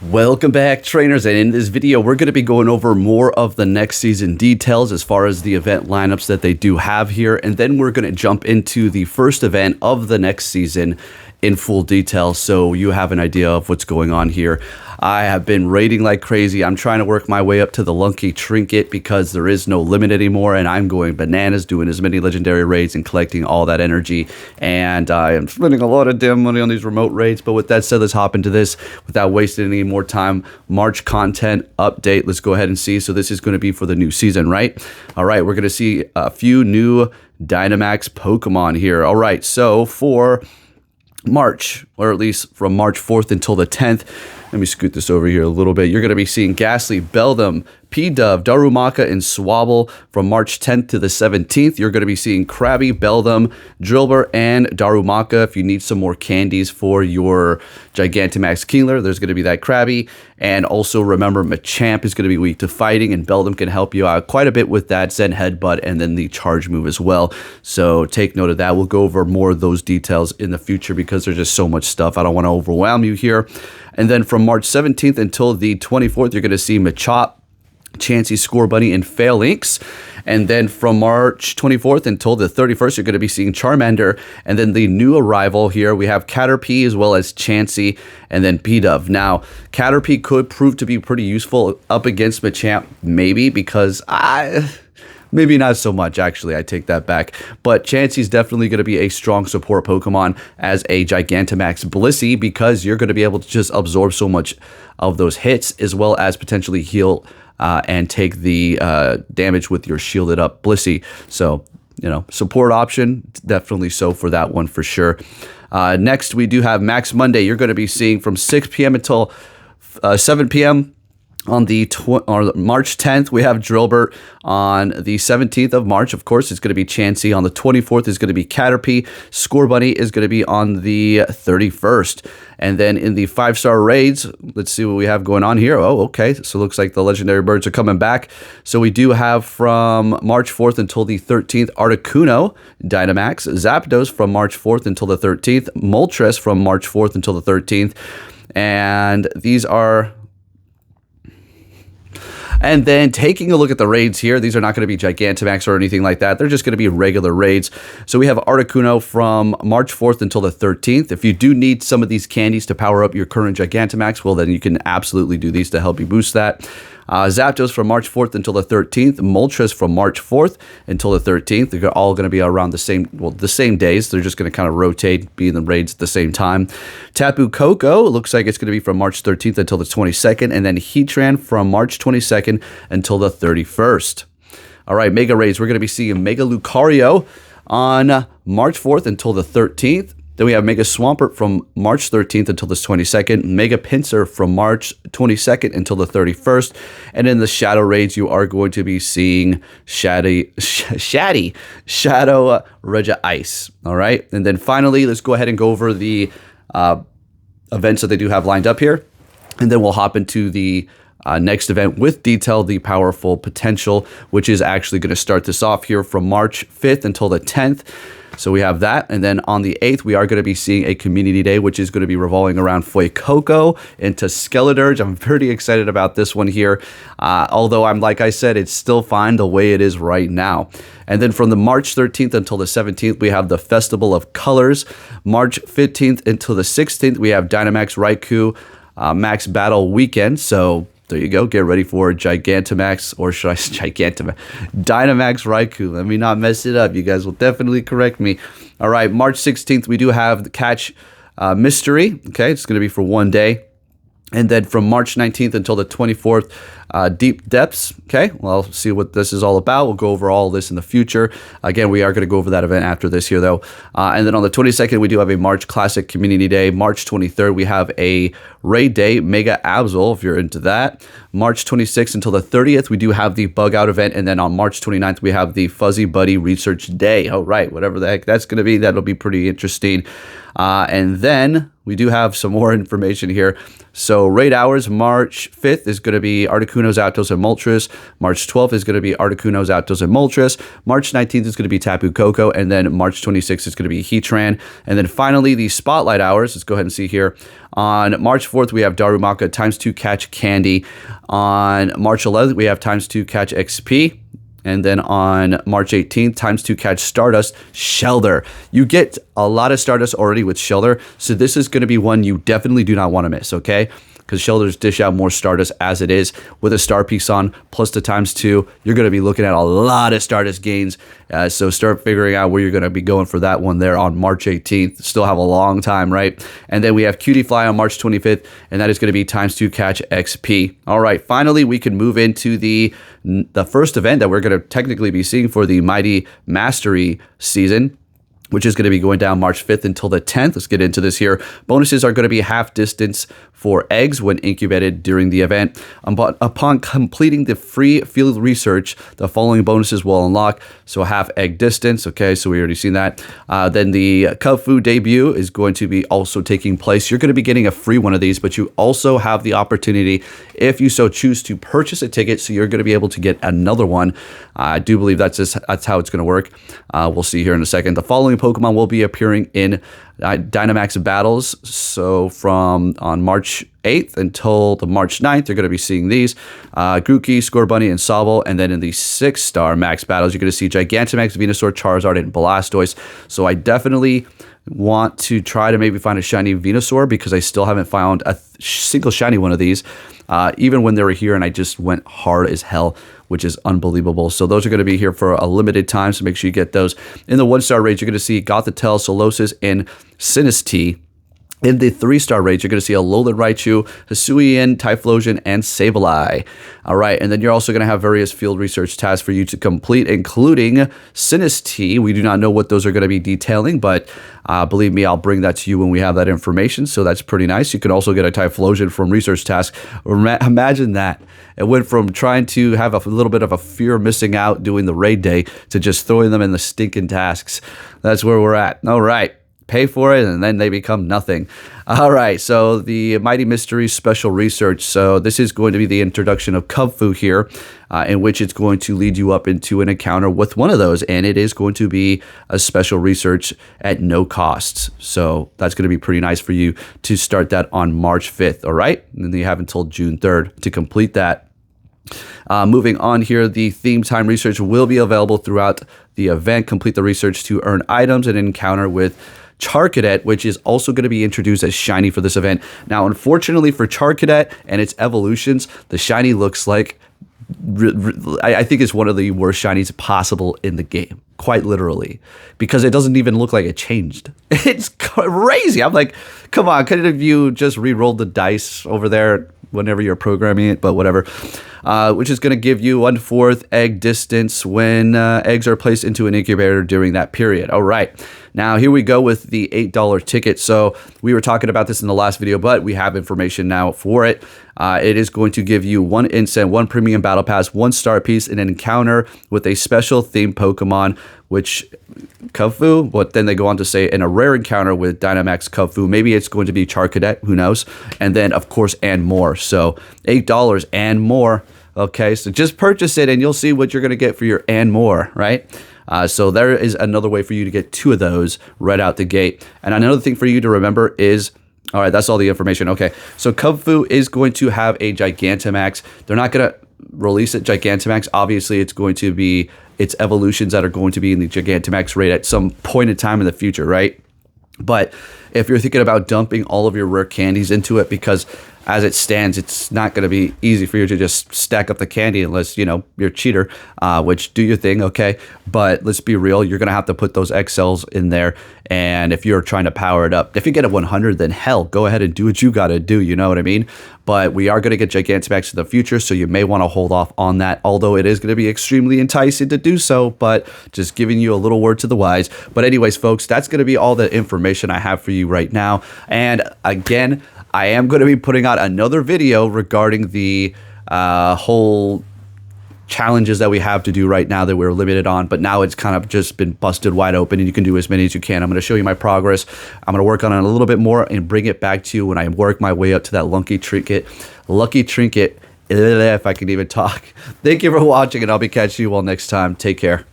Welcome back, trainers, and in this video we're going to be going over more of the next season details as far as the event lineups that they do have here, and then we're going to jump into the first event of the next season in full detail so you have an idea of what's going on here. I have been raiding like crazy. I'm trying to work my way up to the Lucky Trinket because there is no limit anymore, and I'm going bananas doing as many legendary raids and collecting all that energy, and I am spending a lot of damn money on these remote raids. But with that said, let's hop into this without wasting any more time. March content update. Let's go ahead and see. So this is going to be for the new season, right? All right, we're going to see a few new Dynamax Pokemon here. All right, so for March, or at least from March 4th until the 10th. Let me scoot this over here a little bit. You're going to be seeing Ghastly, Beldum, P-Dove, Darumaka, and Swabble from March 10th to the 17th. You're going to be seeing Krabby, Beldum, Drillbur, and Darumaka. If you need some more candies for your Gigantamax Kingler, there's going to be that Krabby. And also remember, Machamp is going to be weak to fighting, and Beldum can help you out quite a bit with that Zen Headbutt and then the charge move as well. So take note of that. We'll go over more of those details in the future because there's just so much stuff. I don't want to overwhelm you here. And then from March 17th until the 24th, you're going to see Machop, Chansey, Score Bunny, and Phalanx. And then from March 24th until the 31st, you're going to be seeing Charmander. And then the new arrival here, we have Caterpie as well as Chansey and then P-Dove. Now, Caterpie could prove to be pretty useful up against Machamp, maybe, because maybe not so much, actually. I take that back. But Chansey's definitely going to be a strong support Pokemon as a Gigantamax Blissey because you're going to be able to just absorb so much of those hits as well as potentially heal and take the damage with your shielded up Blissey. So, you know, support option, definitely so for that one for sure. Next, we do have Max Monday. You're going to be seeing from 6 p.m. until 7 p.m. On the March 10th, we have Drillbur. On the 17th of March, of course, it's going to be Chansey. On the 24th is going to be Caterpie. Score Bunny is going to be on the 31st. And then in the 5-star raids, let's see what we have going on here. Oh, okay. So it looks like the legendary birds are coming back. So we do have from March 4th until the 13th, Articuno, Dynamax, Zapdos from March 4th until the 13th, Moltres from March 4th until the 13th. And these are... And then taking a look at the raids here, these are not going to be Gigantamax or anything like that. They're just going to be regular raids. So we have Articuno from March 4th until the 13th. If you do need some of these candies to power up your current Gigantamax, well, then you can absolutely do these to help you boost that. Zapdos from March 4th until the 13th. Moltres from March 4th until the 13th. They're all going to be around the same days. They're just going to kind of rotate, be in the raids at the same time. Tapu Koko, looks like it's going to be from March 13th until the 22nd. And then Heatran from March 22nd until the 31st. All right, Mega Raids. We're going to be seeing Mega Lucario on March 4th until the 13th. Then we have Mega Swampert from March 13th until the 22nd. Mega Pinsir from March 22nd until the 31st. And in the Shadow Raids, you are going to be seeing Shadow Regia Ice. All right. And then finally, let's go ahead and go over the events that they do have lined up here. And then we'll hop into the next event with detail, the Powerful Potential, which is actually going to start this off here from March 5th until the 10th. So we have that. And then on the 8th, we are going to be seeing a community day, which is going to be revolving around Fuecoco into Skeledirge. I'm pretty excited about this one here. Although like I said, it's still fine the way it is right now. And then from the March 13th until the 17th, we have the Festival of Colors. March 15th until the 16th, we have Dynamax Raikou Max Battle Weekend. So there you go. Get ready for Gigantamax, or should I say Gigantamax? Dynamax Raikou. Let me not mess it up. You guys will definitely correct me. All right, March 16th, we do have the Catch Mystery. Okay, it's going to be for one day. And then from March 19th until the 24th, Deep Depths. Okay, well, see what this is all about. We'll go over all this in the future. Again, we are going to go over that event after this here, though. And then on the 22nd, we do have a March Classic Community Day. March 23rd, we have a Raid Day, Mega Absol, if you're into that. March 26th until the 30th, we do have the Bug Out event. And then on March 29th, we have the Fuzzy Buddy Research Day. All right, whatever the heck that's going to be, that'll be pretty interesting. And then we do have some more information here. So raid hours, March 5th is going to be Articuno's, Zapdos, and Moltres. March 12th is going to be Articuno's, Zapdos, and Moltres. March 19th is going to be Tapu Koko. And then March 26th is going to be Heatran. And then finally, the spotlight hours. Let's go ahead and see here. On March 4th, we have Darumaka ×2 catch Candy. On March 11th, we have ×2 catch XP. And then on March 18th, ×2 catch Stardust, Shelder. You get a lot of Stardust already with Shelder, so this is going to be one you definitely do not want to miss, okay? Because Shelders dish out more Stardust as it is. With a star piece on, plus the ×2, you're going to be looking at a lot of Stardust gains. So start figuring out where you're going to be going for that one there on March 18th. Still have a long time, right? And then we have Cutie Fly on March 25th, and that is going to be ×2 catch XP. All right, finally, we can move into the first event that we're going to technically be seeing for the Mighty Mastery season, which is going to be going down March 5th until the 10th. Let's get into this here. Bonuses are going to be half distance for eggs when incubated during the event. Upon completing the free field research, the following bonuses will unlock. So half egg distance. Okay, so we already seen that. Then the Kubfu debut is going to be also taking place. You're going to be getting a free one of these, but you also have the opportunity, if you so choose, to purchase a ticket. So you're going to be able to get another one. I do believe that's how it's going to work. We'll see here in a second. The following Pokemon will be appearing in Dynamax battles. So from on March 8th until the March 9th, you're going to be seeing these. Grookey, Scorbunny, and Sobble. And then in the 6-star max battles, you're going to see Gigantamax, Venusaur, Charizard, and Blastoise. So I definitely want to try to maybe find a shiny Venusaur because I still haven't found a single shiny one of these. Even when they were here, and I just went hard as hell, which is unbelievable. So those are going to be here for a limited time, so make sure you get those. In the 1-star raids, you're going to see Gothitelle, Solosis, and Sinistea. In the 3-star raids, you're going to see Alolan Raichu, Hisuian, Typhlosion, and Sableye. All right, and then you're also going to have various field research tasks for you to complete, including Sinistea. We do not know what those are going to be detailing, but believe me, I'll bring that to you when we have that information, so that's pretty nice. You can also get a Typhlosion from research task. Imagine that. It went from trying to have a little bit of a fear of missing out doing the raid day to just throwing them in the stinking tasks. That's where we're at. All right. Pay for it, and then they become nothing. All right, so the Mighty Mystery Special Research. So this is going to be the introduction of Kubfu here, in which it's going to lead you up into an encounter with one of those, and it is going to be a special research at no cost. So that's going to be pretty nice for you to start that on March 5th, all right? And then you have until June 3rd to complete that. Moving on here, the theme time research will be available throughout the event. Complete the research to earn items and encounter with Charcadet, which is also going to be introduced as shiny for this event. Now, unfortunately for Charcadet and its evolutions, the shiny looks like, I think it's one of the worst shinies possible in the game, quite literally, because it doesn't even look like it changed. It's crazy. I'm like, come on, couldn't have you just re-rolled the dice over there whenever you're programming it, but whatever. Which is going to give you 1/4 egg distance when eggs are placed into an incubator during that period. All right. Now, here we go with the $8 ticket. So we were talking about this in the last video, but we have information now for it. It is going to give you 1 instant, 1 premium battle pass, 1 star piece, and an encounter with a special themed Pokemon, which Kubfu, but then they go on to say, in a rare encounter with Dynamax Kubfu, maybe it's going to be Charcadet, who knows? And then, of course, and more. So $8 and more. Okay, so just purchase it and you'll see what you're going to get for your and more, right? So there is another way for you to get 2 of those right out the gate. And another thing for you to remember is, all right, that's all the information. Okay, so Kubfu is going to have a Gigantamax. They're not going to release it Gigantamax. Obviously, it's going to be its evolutions that are going to be in the Gigantamax raid at some point in time in the future, right? But if you're thinking about dumping all of your rare candies into it, because as it stands, it's not going to be easy for you to just stack up the candy unless, you know, you're a cheater, which do your thing, okay? But let's be real, you're going to have to put those XLs in there. And if you're trying to power it up, if you get a 100, then hell, go ahead and do what you got to do, you know what I mean? But we are going to get Gigantamax in the future, so you may want to hold off on that, although it is going to be extremely enticing to do so, but just giving you a little word to the wise. But anyways, folks, that's going to be all the information I have for you right now. And again, I am going to be putting out another video regarding the whole challenges that we have to do right now that we're limited on, but now it's kind of just been busted wide open and you can do as many as you can. I'm going to show you my progress. I'm going to work on it a little bit more and bring it back to you when I work my way up to that lucky trinket, if I can even talk. Thank you for watching, and I'll be catching you all next time. Take care.